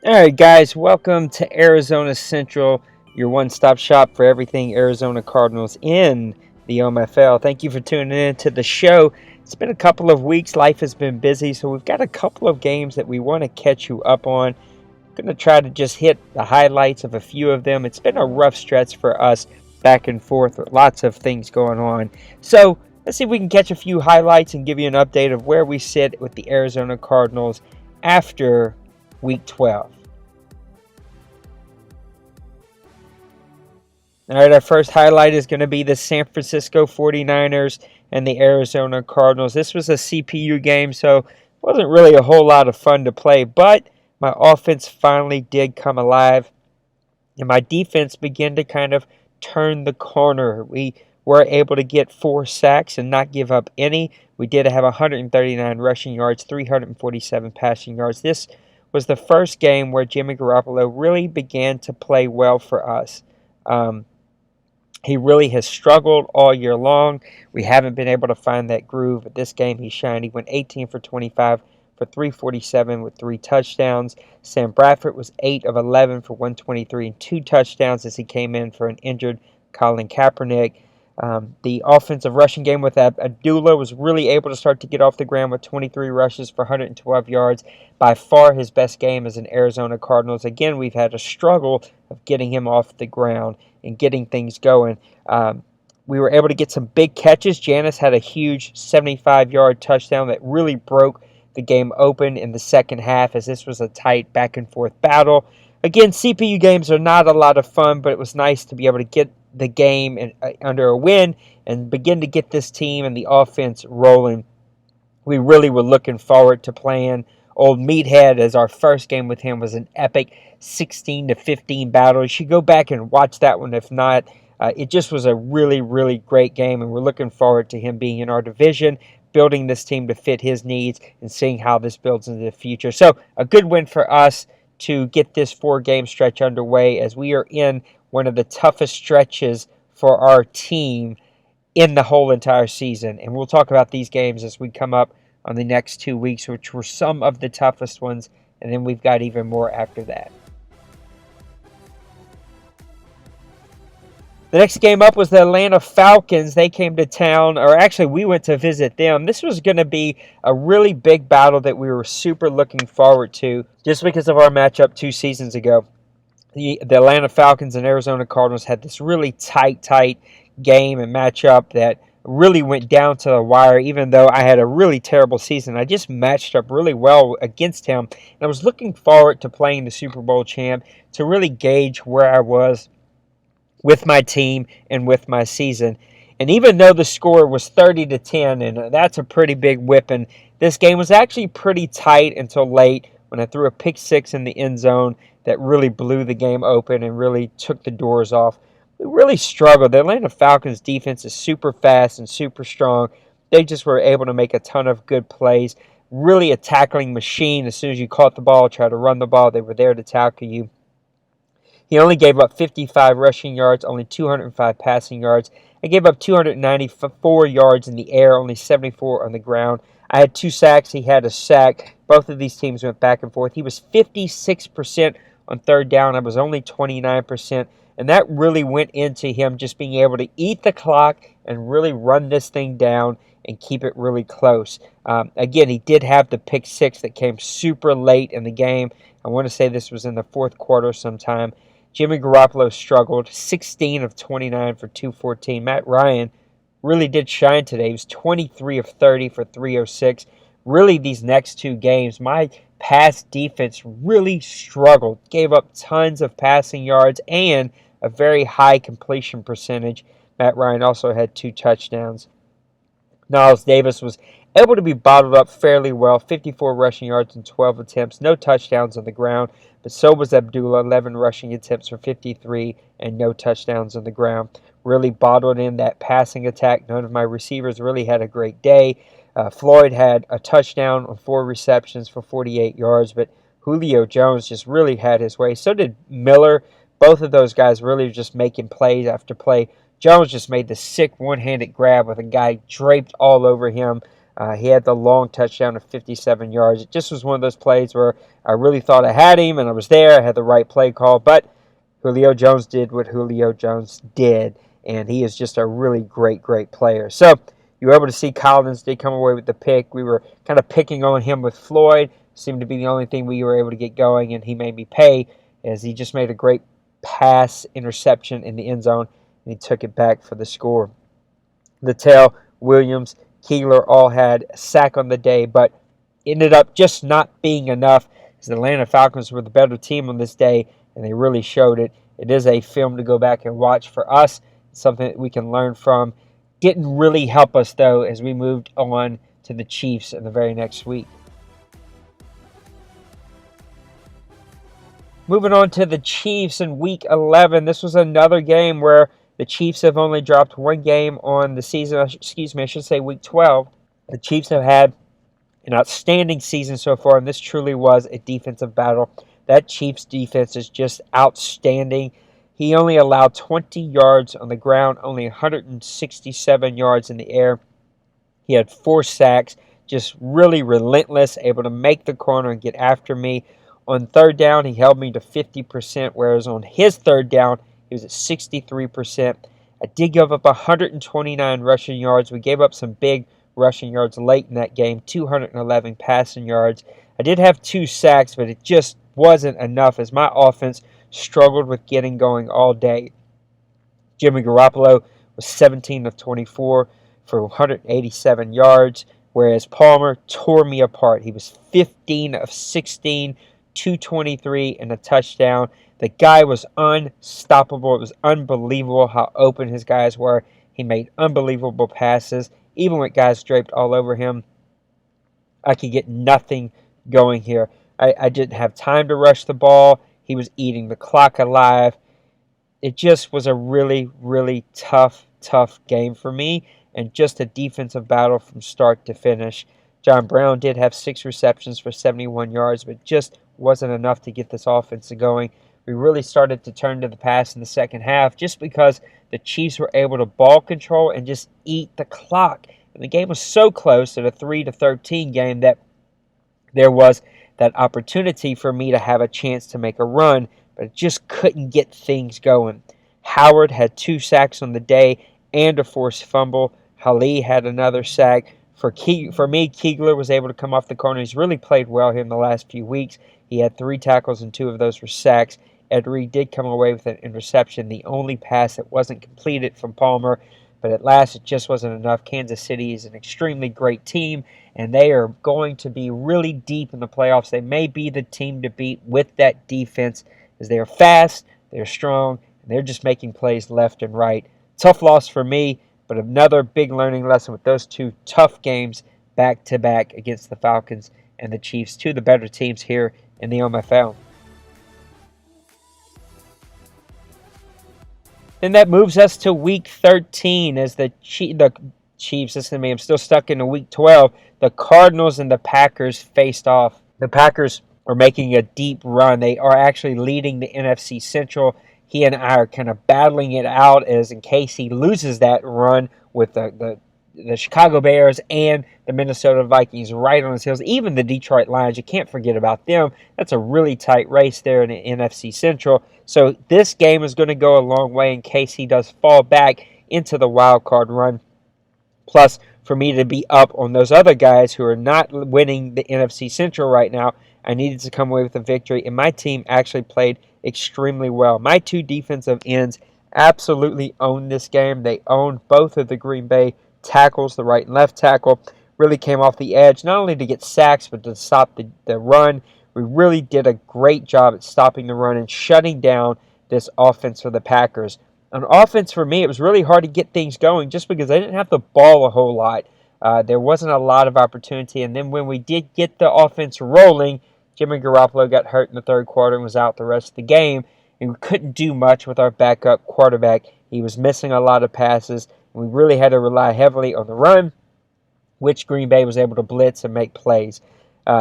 All right, guys, welcome to Arizona Central, your one-stop shop for everything Arizona Cardinals in the OMFL. Thank you for tuning in to the show. It's been a couple of weeks. Life has been busy, so we've got a couple of games that we want to catch you up on. I'm going to try to just hit the highlights of a few of them. It's been a rough stretch for us back and forth with lots of things going on. So let's see if we can catch a few highlights and give you an update of where we sit with the Arizona Cardinals after Week 12. All right, our first highlight is going to be the San Francisco 49ers and the Arizona Cardinals. This was a CPU game, so it wasn't really a whole lot of fun to play, but my offense finally did come alive, and my defense began to kind of turn the corner. We were able to get 4 sacks and not give up any. We did have 139 rushing yards, 347 passing yards. This was the first game where Jimmy Garoppolo really began to play well for us. He really has struggled all year long. We haven't been able to find that groove. But this game, he shined. He went 18 for 25 for 347 with 3 touchdowns. Sam Bradford was 8 of 11 for 123 and 2 touchdowns as he came in for an injured Colin Kaepernick. The offensive rushing game with Abdullah was really able to start to get off the ground with 23 rushes for 112 yards. By far his best game as an Arizona Cardinals. Again, we've had a struggle of getting him off the ground and getting things going. We were able to get some big catches. Janice had a huge 75-yard touchdown that really broke the game open in the second half, as this was a tight back-and-forth battle. Again, CPU games are not a lot of fun, but it was nice to be able to get the game under a win and begin to get this team and the offense rolling. We really were looking forward to playing Old Meathead, as our first game with him was an epic 16-15 battle. You should go back and watch that one. If not, it just was a really, really great game, and we're looking forward to him being in our division, building this team to fit his needs, and seeing how this builds into the future. So a good win for us to get this 4-game stretch underway, as we are in one of the toughest stretches for our team in the whole entire season. And we'll talk about these games as we come up on the next 2 weeks, which were some of the toughest ones, and then we've got even more after that. The next game up was the Atlanta Falcons. They came to town, or actually we went to visit them. This was going to be a really big battle that we were super looking forward to just because of our matchup 2 seasons ago. The Atlanta Falcons and Arizona Cardinals had this really tight game and matchup that really went down to the wire. Even though I had a really terrible season, I just matched up really well against him. And I was looking forward to playing the Super Bowl champ to really gauge where I was with my team and with my season. And even though the score was 30-10, and that's a pretty big whipping, this game was actually pretty tight until late when I threw a pick 6 in the end zone that really blew the game open and really took the doors off. We really struggled. The Atlanta Falcons defense is super fast and super strong. They just were able to make a ton of good plays. Really a tackling machine. As soon as you caught the ball, try to run the ball, they were there to tackle you. He only gave up 55 rushing yards, only 205 passing yards. I gave up 294 yards in the air, only 74 on the ground. I had 2 sacks. He had a sack. Both of these teams went back and forth. He was 56% on third down. I was only 29%. And that really went into him just being able to eat the clock and really run this thing down and keep it really close. Again, he did have the pick 6 that came super late in the game. I want to say this was in the 4th quarter sometime. Jimmy Garoppolo struggled, 16 of 29 for 214. Matt Ryan really did shine today. He was 23 of 30 for 306. Really, these next 2 games, my pass defense really struggled. Gave up tons of passing yards and a very high completion percentage. Matt Ryan also had 2 touchdowns. Niles Davis was able to be bottled up fairly well, 54 rushing yards in 12 attempts, no touchdowns on the ground, but so was Abdullah, 11 rushing attempts for 53 and no touchdowns on the ground. Really bottled in that passing attack. None of my receivers really had a great day. Floyd had a touchdown on 4 receptions for 48 yards, but Julio Jones just really had his way. So did Miller. Both of those guys really just making plays after play. Jones just made the sick one-handed grab with a guy draped all over him. He had the long touchdown of 57 yards. It just was one of those plays where I really thought I had him and I was there. I had the right play call, but Julio Jones did what Julio Jones did, and he is just a really great, great player. So you were able to see Collins did come away with the pick. We were kind of picking on him with Floyd. Seemed to be the only thing we were able to get going, and he made me pay as he just made a great pass interception in the end zone, and he took it back for the score. Littell, Williams, Keeler all had a sack on the day, but ended up just not being enough as the Atlanta Falcons were the better team on this day, and they really showed it. It is a film to go back and watch for us, something that we can learn from. Didn't really help us, though, as we moved on to the Chiefs in the very next week. Moving on to the Chiefs in Week 11, this was another game where the Chiefs have only dropped one game on the season. I should say Week 12. The Chiefs have had an outstanding season so far, and this truly was a defensive battle. That Chiefs defense is just outstanding. He only allowed 20 yards on the ground, only 167 yards in the air. He had 4 sacks, just really relentless, able to make the corner and get after me. On third down, he held me to 50%, whereas on his third down, he was at 63%. I did give up 129 rushing yards. We gave up some big rushing yards late in that game, 211 passing yards. I did have 2 sacks, but it just wasn't enough as my offense struggled with getting going all day. Jimmy Garoppolo was 17 of 24 for 187 yards, whereas Palmer tore me apart. He was 15 of 16, 223 and a touchdown. The guy was unstoppable. It was unbelievable how open his guys were. He made unbelievable passes. Even with guys draped all over him, I could get nothing going here. I didn't have time to rush the ball. He was eating the clock alive. It just was a really, really tough game for me, and just a defensive battle from start to finish. John Brown did have 6 receptions for 71 yards, but just wasn't enough to get this offense going. We really started to turn to the pass in the second half just because the Chiefs were able to ball control and just eat the clock. And the game was so close at a 3-13 game that there was that opportunity for me to have a chance to make a run, but it just couldn't get things going. Howard had 2 sacks on the day and a forced fumble. Hallie had another sack. For me, Keegler was able to come off the corner. He's really played well here in the last few weeks. He had 3 tackles and 2 of those were sacks. Ed Reed did come away with an interception, the only pass that wasn't completed from Palmer, but at last it just wasn't enough. Kansas City is an extremely great team, and they are going to be really deep in the playoffs. They may be the team to beat with that defense, as they are fast, they're strong, and they're just making plays left and right. Tough loss for me, but another big learning lesson with those 2 tough games back-to-back against the Falcons and the Chiefs, 2 of the better teams here in the OMFL. Then that moves us to Week 13 as the Chiefs, listen to me, I'm still stuck in Week 12. The Cardinals and the Packers faced off. The Packers are making a deep run. They are actually leading the NFC Central. He and I are kind of battling it out as in case he loses that run with the Chicago Bears and the Minnesota Vikings right on his heels. Even the Detroit Lions, you can't forget about them. That's a really tight race there in the NFC Central. So this game is going to go a long way in case he does fall back into the wild card run. Plus, for me to be up on those other guys who are not winning the NFC Central right now, I needed to come away with a victory, and my team actually played extremely well. My 2 defensive ends absolutely owned this game. They owned both of the Green Bay tackles, the right and left tackle. Really came off the edge, not only to get sacks, but to stop the run. We really did a great job at stopping the run and shutting down this offense for the Packers. On offense, for me, it was really hard to get things going just because I didn't have the ball a whole lot. There wasn't a lot of opportunity. And then when we did get the offense rolling, Jimmy Garoppolo got hurt in the third quarter and was out the rest of the game. And we couldn't do much with our backup quarterback. He was missing a lot of passes. We really had to rely heavily on the run, which Green Bay was able to blitz and make plays.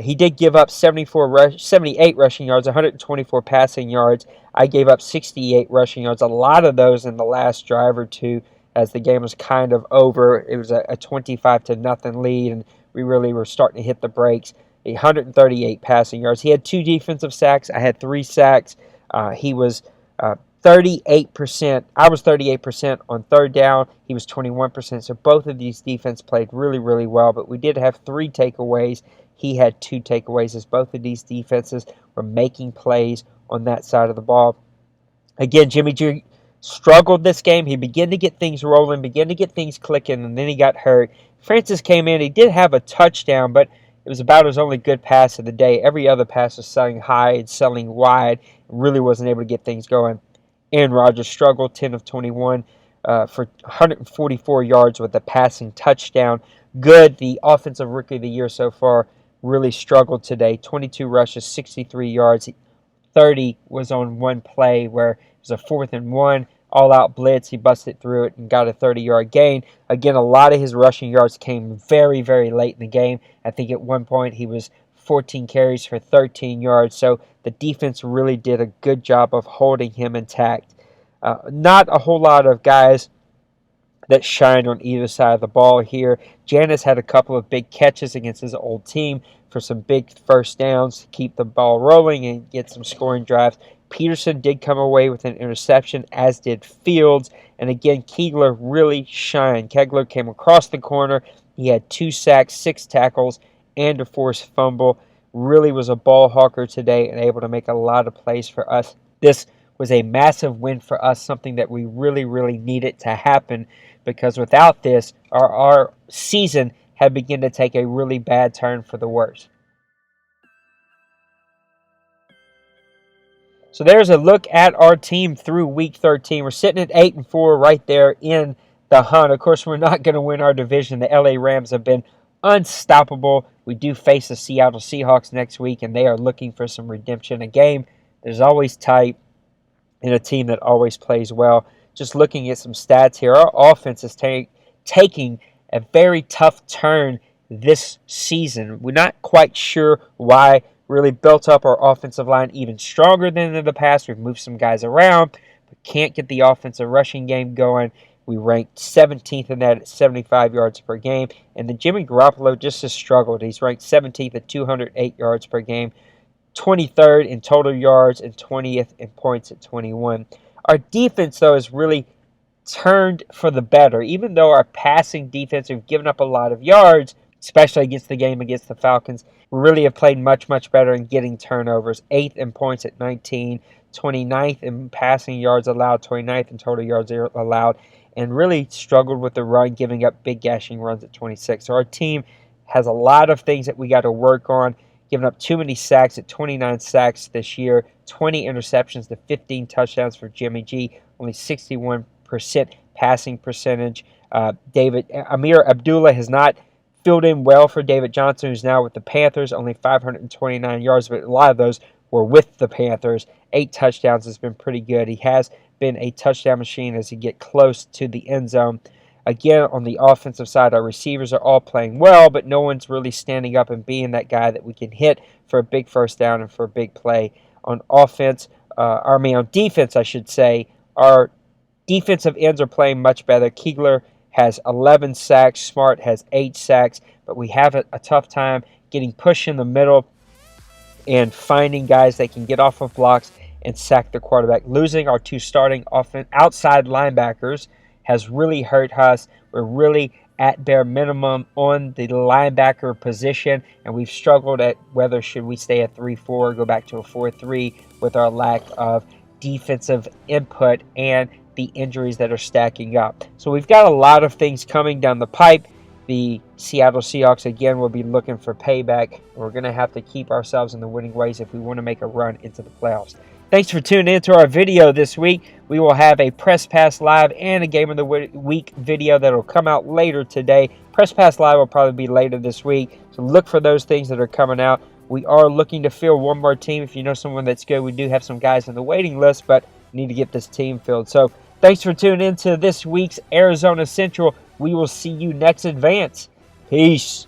He did give up 78 rushing yards, 124 passing yards. I gave up 68 rushing yards, a lot of those in the last drive or two as the game was kind of over. It was a 25-0 lead, and we really were starting to hit the brakes. 138 passing yards. He had 2 defensive sacks. I had 3 sacks. He was 38%. I was 38% on third down. He was 21%. So both of these defense played really, really well. But we did have 3 takeaways. He had 2 takeaways, as both of these defenses were making plays on that side of the ball. Again, Jimmy G struggled this game. He began to get things rolling, began to get things clicking, and then he got hurt. Francis came in. He did have a touchdown, but it was about his only good pass of the day. Every other pass was selling high and selling wide. Really wasn't able to get things going. Aaron Rodgers struggled, 10 of 21 for 144 yards with a passing touchdown. Good. The offensive rookie of the year so far really struggled today. 22 rushes, 63 yards. 30 was on one play where it was a 4th and 1, all-out blitz. He busted through it and got a 30-yard gain. Again, a lot of his rushing yards came very, very late in the game. I think at one point he was 14 carries for 13 yards. So the defense really did a good job of holding him intact. Not a whole lot of guys that shined on either side of the ball here. Janis had a couple of big catches against his old team for some big first downs to keep the ball rolling and get some scoring drives. Peterson did come away with an interception, as did Fields. And again, Kegler really shined. Kegler came across the corner. He had 2 sacks, 6 tackles, and a forced fumble. Really was a ball hawker today and able to make a lot of plays for us. This was a massive win for us, something that we really, really needed to happen, because without this, our season had begun to take a really bad turn for the worse. So there's a look at our team through Week 13. We're sitting at 8-4 right there in the hunt. Of course, we're not going to win our division. The LA Rams have been unstoppable. We do face the Seattle Seahawks next week, and they are looking for some redemption. A game there's always tight in a team that always plays well. Just looking at some stats here, our offense is taking a very tough turn this season. We're not quite sure why. Really built up our offensive line even stronger than in the past. We've moved some guys around, but can't get the offensive rushing game going. We ranked 17th in that at 75 yards per game. And then Jimmy Garoppolo just has struggled. He's ranked 17th at 208 yards per game, 23rd in total yards, and 20th in points at 21. Our defense, though, has really turned for the better. Even though our passing defense, we've given up a lot of yards, especially against the game against the Falcons, we really have played much, much better in getting turnovers. 8th in points at 19, 29th in passing yards allowed, 29th in total yards allowed, and really struggled with the run, giving up big gashing runs at 26. So our team has a lot of things that we got to work on. Giving up too many sacks at 29 sacks this year, 20 interceptions to 15 touchdowns for Jimmy G, only 61% passing percentage. Amir Abdullah has not filled in well for David Johnson, who's now with the Panthers, only 529 yards, but a lot of those were with the Panthers. 8 touchdowns has been pretty good. He has been a touchdown machine as he gets close to the end zone. Again, on the offensive side, our receivers are all playing well, but no one's really standing up and being that guy that we can hit for a big first down and for a big play. On defense, I should say, our defensive ends are playing much better. Kegler has 11 sacks. Smart has 8 sacks. But we have a tough time getting pushed in the middle and finding guys that can get off of blocks and sack the quarterback. Losing our 2 starting outside linebackers has really hurt us. We're really at bare minimum on the linebacker position, and we've struggled at whether should we stay at 3-4 or go back to a 4-3 with our lack of defensive input and the injuries that are stacking up. So we've got a lot of things coming down the pipe. The Seattle Seahawks, again, will be looking for payback. We're going to have to keep ourselves in the winning ways if we want to make a run into the playoffs. Thanks for tuning into our video this week. We will have a Press Pass Live and a Game of the Week video that will come out later today. Press Pass Live will probably be later this week, so look for those things that are coming out. We are looking to fill one more team. If you know someone that's good, we do have some guys on the waiting list, but need to get this team filled. So thanks for tuning into this week's Arizona Central. We will see you next advance. Peace.